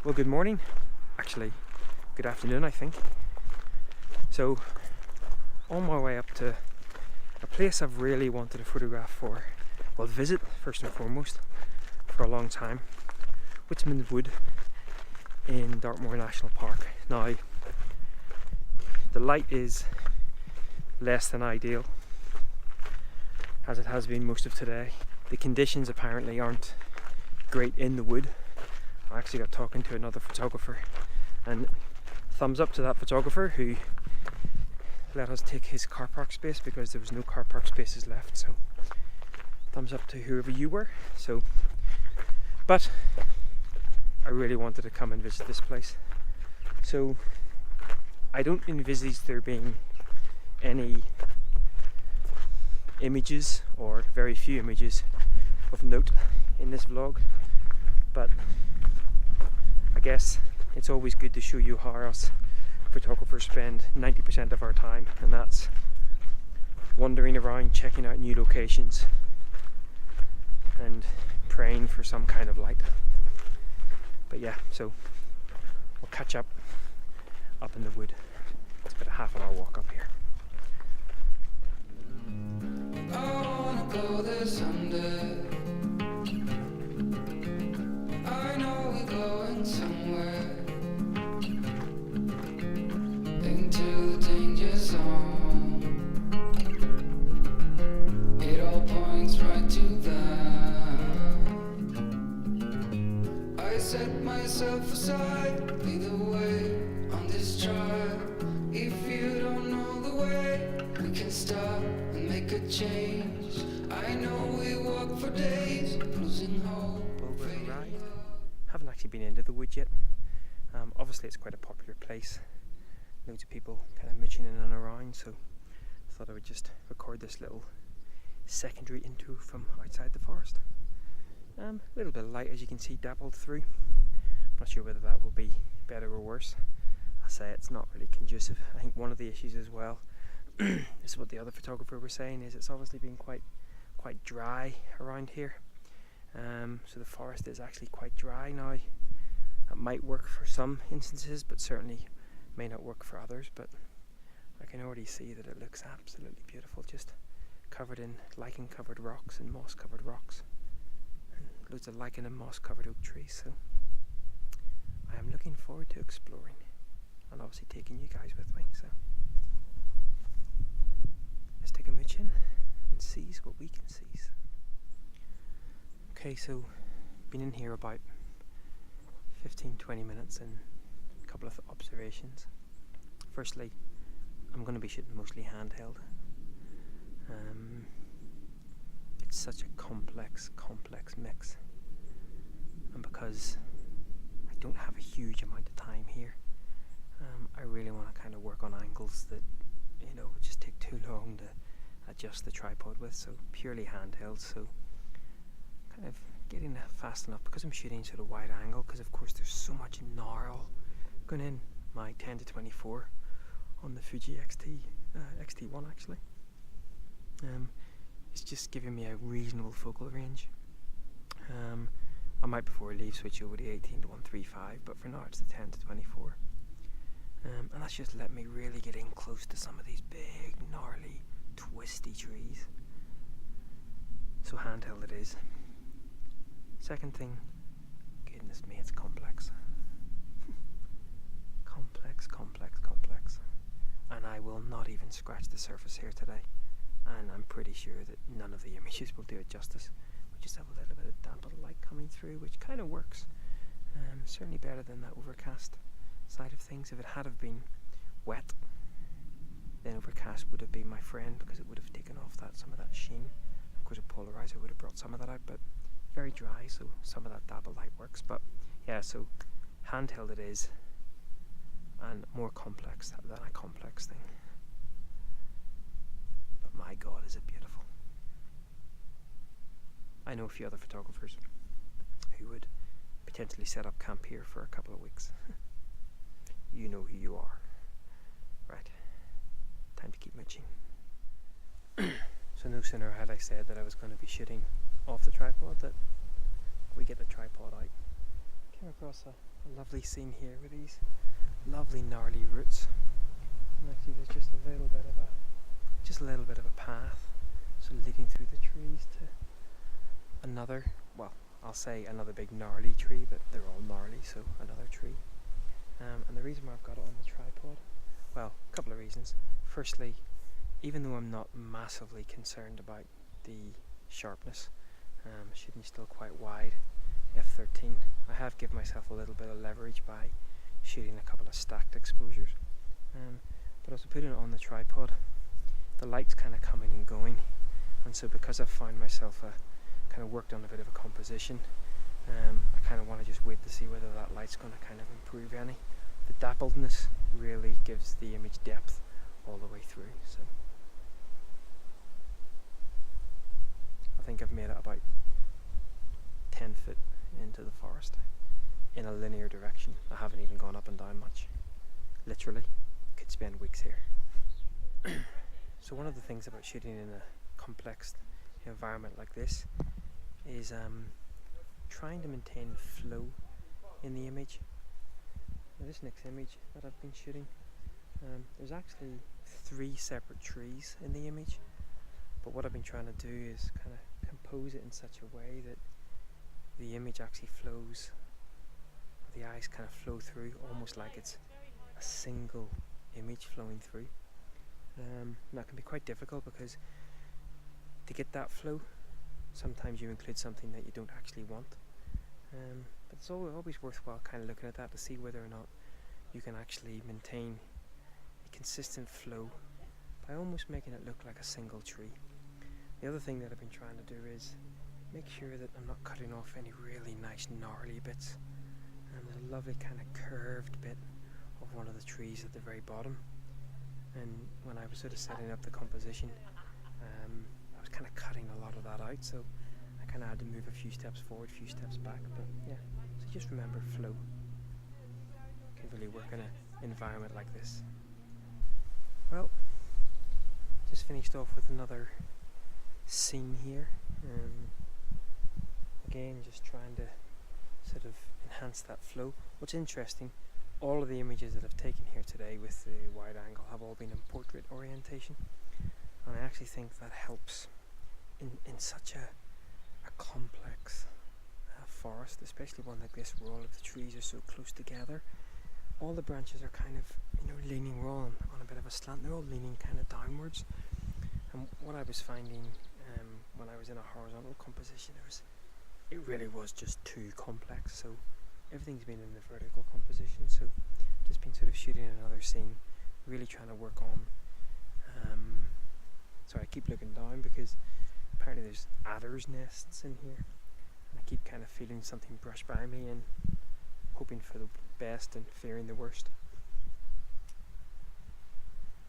Well, good morning. Actually, good afternoon, I think. So, on my way up to a place I've really wanted to photograph visit first and foremost, for a long time. Wistman Wood in Dartmoor National Park. Now, the light is less than ideal, as it has been most of today. The conditions apparently aren't great in the wood. I actually got talking to another photographer, and thumbs up to that photographer who let us take his car park space because there was no car park spaces left. So thumbs up to whoever you were. But I really wanted to come and visit this place. So I don't envisage there being any images, or very few images of note in this vlog, but I guess it's always good to show you how us photographers spend 90% of our time, and that's wandering around, checking out new locations and praying for some kind of light. But yeah, so we'll catch up in the wood. It's about a half an hour walk up here. I wanna go there someday. I know we're going somewhere, into the danger zone. It all points right to that. I set myself aside, lead the way on this drive. If you don't know the way, we can stop and make a change. I know we walk for days, losing hope. Haven't actually been into the wood yet. Obviously it's quite a popular place. Loads of people kind of mooching in and around, so I thought I would just record this little secondary intro from outside the forest. A little bit of light, as you can see, dappled through. I'm not sure whether that will be better or worse. I say it's not really conducive. I think one of the issues as well is what the other photographer was saying, is it's obviously been quite dry around here. So the forest is actually quite dry now. That might work for some instances, but certainly may not work for others. But I can already see that it looks absolutely beautiful, just covered in lichen covered rocks and moss covered rocks, and loads of lichen and moss covered oak trees. So I am looking forward to exploring, and obviously taking you guys with me. So let's take a mooch in and seize what we can seize. Okay, so been in here about 15-20 minutes and a couple of observations. Firstly, I'm going to be shooting mostly handheld. It's such a complex mix, and because I don't have a huge amount of time here, I really want to kind of work on angles that, would just take too long to adjust the tripod with, so purely handheld. So kind of getting that fast enough, because I'm shooting sort of wide angle, because of course there's so much gnarl going in my 10-24 on the Fuji XT1 actually. It's just giving me a reasonable focal range. I might before I leave switch over the 18 to 135, but for now it's the 10-24. And that's just let me really get in close to some of these big, gnarly, twisty trees. So handheld it is. Second thing, goodness me, it's complex. complex. And I will not even scratch the surface here today. And I'm pretty sure that none of the images will do it justice. We just have a little bit of dampened light coming through, which kind of works. Certainly better than that overcast side of things. If it had have been wet, then overcast would have been my friend, because it would have taken off some of that sheen. Of course, a polarizer would have brought some of that out, but very dry, so some of that dapple light works. But yeah, so handheld it is, and more complex than a complex thing. But my God, is it beautiful. I know a few other photographers who would potentially set up camp here for a couple of weeks. You know who you are. Right, time to keep mooching. So no sooner had I said that I was going to be shooting off the tripod that we get the tripod out. Came across a a lovely scene here with these lovely gnarly roots. And actually there's just a little bit of a path, so leading through the trees to another, well, I'll say another big gnarly tree, but they're all gnarly, so another tree. And the reason why I've got it on the tripod, well, a couple of reasons. Firstly, even though I'm not massively concerned about the sharpness, shooting still quite wide f13, I have given myself a little bit of leverage by shooting a couple of stacked exposures. But also putting it on the tripod, the light's kind of coming and going, and so because I've found myself kind of worked on a bit of a composition, I kind of want to just wait to see whether that light's going to kind of improve any. The dappledness really gives the image depth all the way through, so I think I've made it about 10 foot into the forest in a linear direction. I haven't even gone up and down much. Literally, could spend weeks here. So one of the things about shooting in a complex environment like this is trying to maintain flow in the image. Now this next image that I've been shooting, there's actually 3 separate trees in the image, but what I've been trying to do is kind of compose it in such a way that the image actually flows, the eyes kind of flow through, almost like it's a single image flowing through. That can be quite difficult because to get that flow, sometimes you include something that you don't actually want. But it's always worthwhile kind of looking at that to see whether or not you can actually maintain a consistent flow by almost making it look like a single tree. The other thing that I've been trying to do is make sure that I'm not cutting off any really nice gnarly bits. There's a lovely kind of curved bit of one of the trees at the very bottom, and when I was sort of setting up the composition, I was kind of cutting a lot of that out, so I kind of had to move a few steps forward, a few steps back. But yeah, so just remember flow can really work in an environment like this. Well, just finished off with another scene here. Again, just trying to sort of enhance that flow. What's interesting, all of the images that I've taken here today with the wide angle have all been in portrait orientation, and I actually think that helps in such a complex forest, especially one like this where all of the trees are so close together. All the branches are kind of, leaning, we're all on a bit of a slant, they're all leaning kind of downwards. And what I was finding when I was in a horizontal composition, it really was just too complex, so everything's been in the vertical composition, so just been sort of shooting another scene, really trying to work on, sorry, I keep looking down because apparently there's adder's nests in here, and I keep kind of feeling something brush by me and hoping for the best and fearing the worst.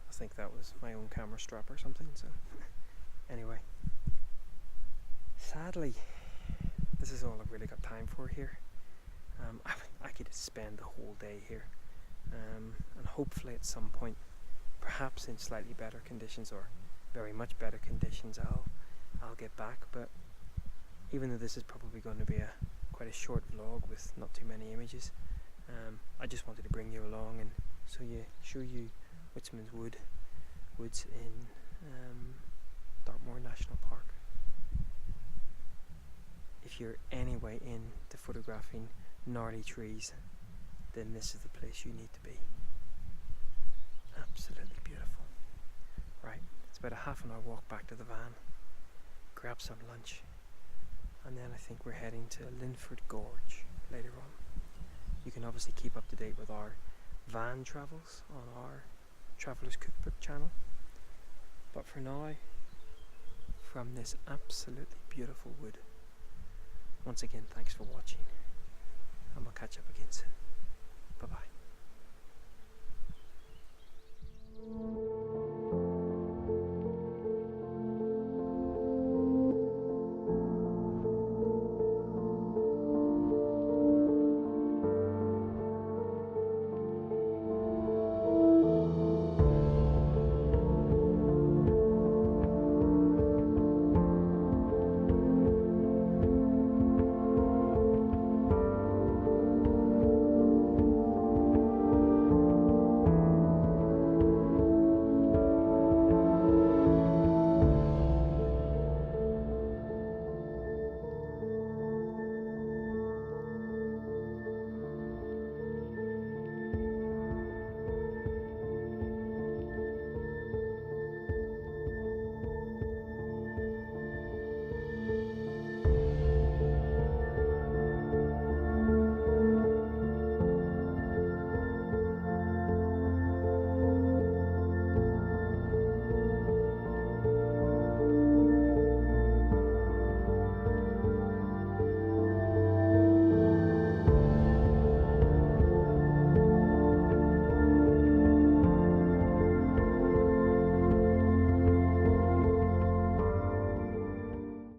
I think that was my own camera strap or something, so anyway, sadly this is all I've really got time for here. I could spend the whole day here, and hopefully at some point, perhaps in slightly better conditions or very much better conditions, I'll get back. But even though this is probably going to be quite a short vlog with not too many images, I just wanted to bring you along and show you Wistman's woods in Dartmoor National Park. If you're anyway into photographing gnarly trees, then this is the place you need to be. Absolutely beautiful. Right, it's about a half an hour walk back to the van, grab some lunch, and then I think we're heading to Linford Gorge later on. You can obviously keep up to date with our van travels on our Traveller's Cookbook channel, but for now, from this absolutely beautiful wood, once again thanks for watching, and we'll catch up again soon.